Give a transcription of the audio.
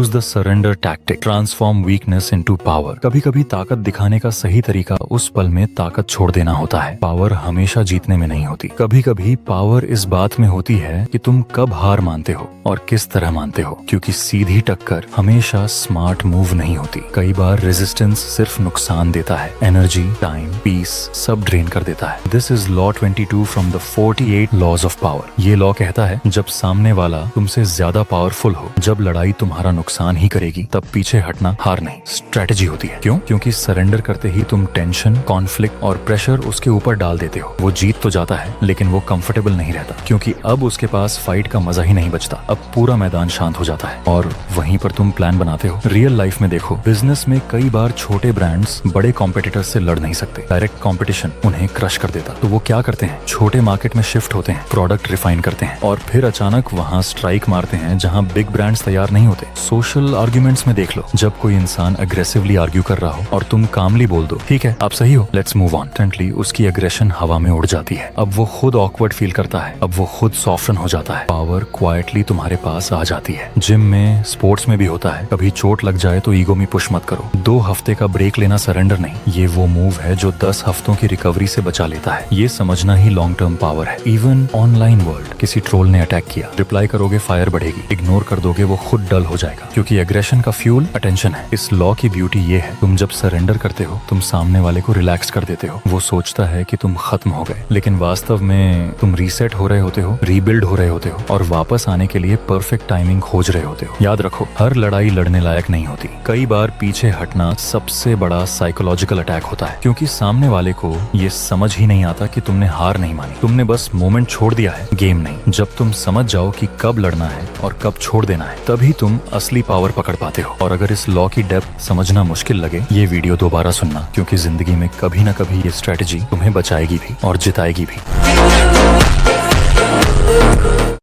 Choose the surrender tactic, transform weakness into power. कभी कभी ताकत दिखाने का सही तरीका उस पल में ताकत छोड़ देना होता है। पावर हमेशा जीतने में नहीं होती, कभी कभी पावर इस बात में होती है कि तुम कब हार मानते हो और किस तरह मानते हो, क्योंकि सीधी टक्कर हमेशा स्मार्ट मूव नहीं होती। कई बार रेजिस्टेंस सिर्फ नुकसान देता है, एनर्जी, टाइम, पीस सब ड्रेन कर देता है। This is law 22 from the 48 laws of power. ये लॉ कहता है जब सामने वाला तुमसे ज्यादा पावरफुल हो, जब लड़ाई तुम्हारा नुकसान ही करेगी, तब पीछे हटना हार नहीं, स्ट्रेटेजी होती है। क्यों? क्योंकि सरेंडर करते ही तुम टेंशन, कॉन्फ्लिक्ट और प्रेशर उसके ऊपर डाल देते हो। वो जीत तो जाता है लेकिन वो कंफर्टेबल नहीं रहता, क्योंकि अब उसके पास फाइट का मजा ही नहीं बचता। अब पूरा मैदान शांत हो जाता है और वहीं पर तुम प्लान बनाते हो। रियल लाइफ में देखो, बिजनेस में कई बार छोटे ब्रांड्स बड़े कॉम्पिटिटर से लड़ नहीं सकते। डायरेक्ट कॉम्पिटिशन उन्हें क्रश कर देता। तो वो क्या करते हैं? छोटे मार्केट में शिफ्ट होते हैं, प्रोडक्ट रिफाइन करते हैं और फिर अचानक वहाँ स्ट्राइक मारते हैं जहाँ बिग ब्रांड्स तैयार नहीं होते। सोशल आर्ग्यूमेंट्स में देख लो, जब कोई इंसान अग्रेसिवली आर्ग्यू कर रहा हो और तुम कामली बोल दो ठीक है आप सही हो, लेट्स मूव ऑन, इंस्टेंटली उसकी एग्रेशन हवा में उड़ जाती है। अब वो खुद ऑकवर्ड फील करता है, अब वो खुद सॉफ्टन हो जाता है। पावर क्वाइटली तुम्हारे पास आ जाती है। जिम में, स्पोर्ट्स में भी होता है, कभी चोट लग जाए तो ईगो में पुश मत करो। 2 हफ्ते का ब्रेक लेना सरेंडर नहीं, ये वो मूव है जो 10 हफ्तों की रिकवरी से बचा लेता है। ये समझना ही लॉन्ग टर्म पावर है। इवन ऑनलाइन वर्ल्ड, किसी ट्रोल ने अटैक किया, रिप्लाई करोगे फायर बढ़ेगी, इग्नोर कर दोगे वो खुद डल हो जाएगा, क्योंकि एग्रेशन का फ्यूल अटेंशन है। इस लॉ की ब्यूटी ये है, तुम जब सरेंडर करते हो तुम सामने वाले को रिलैक्स कर देते हो। वो सोचता है कि तुम खत्म हो गए, लेकिन वास्तव में तुम रीसेट हो रहे होते हो, रीबिल्ड हो रहे होते हो और वापस आने के लिए परफेक्ट टाइमिंग खोज रहे होते हो। याद रखो, हर लड़ाई लड़ने लायक नहीं होती। कई बार पीछे हटना सबसे बड़ा साइकोलॉजिकल अटैक होता है, क्योंकि सामने वाले को ये समझ ही नहीं आता कि तुमने हार नहीं मानी, तुमने बस मोमेंट छोड़ दिया है, गेम नहीं। जब तुम समझ जाओ कि कब लड़ना है और कब छोड़ देना है, तभी तुम असली पावर पकड़ पाते हो। और अगर इस लॉ की डेप्थ समझना मुश्किल लगे, ये वीडियो दोबारा सुनना, क्योंकि जिंदगी में कभी ना कभी ये स्ट्रेटेजी तुम्हें बचाएगी भी और जिताएगी भी।